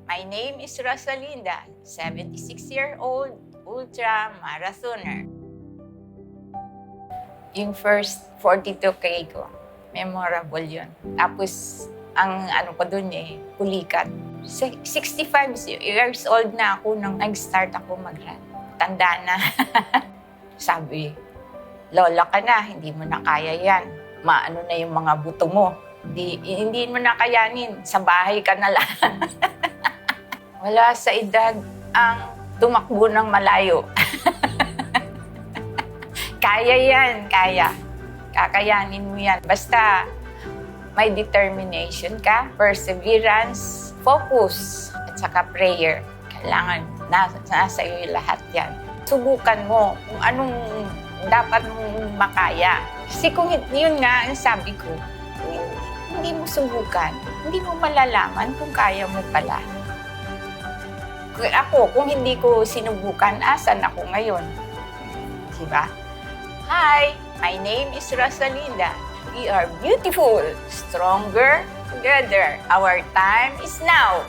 My name is Rosalinda, 76-year-old ultra marathoner. Yung first 42K ko, memorable yun. Tapos, ang ano ko dun pulikat. 65 years old na ako nung nag-start ako mag-run. Tanda na. Sabi, lola ka na, hindi mo na kaya yan. Maano na yung mga buto mo. Hindi mo na kayanin. Sa bahay ka na lang. Wala sa edad ang tumakbo ng malayo. Kaya yan, kaya. Kakayanin mo yan. Basta may determination ka, perseverance, focus, at saka prayer. Kailangan nasa iyo lahat yan. Subukan mo kung anong dapat mong makaya. Kasi kung yun nga ang sabi ko, kung hindi mo subukan, hindi mo malalaman kung kaya mo pala. Ako, kung hindi ko sinubukan, asan ako ngayon? Diba? Hi, my name is Rosalinda. We are beautiful, stronger together. Our time is now.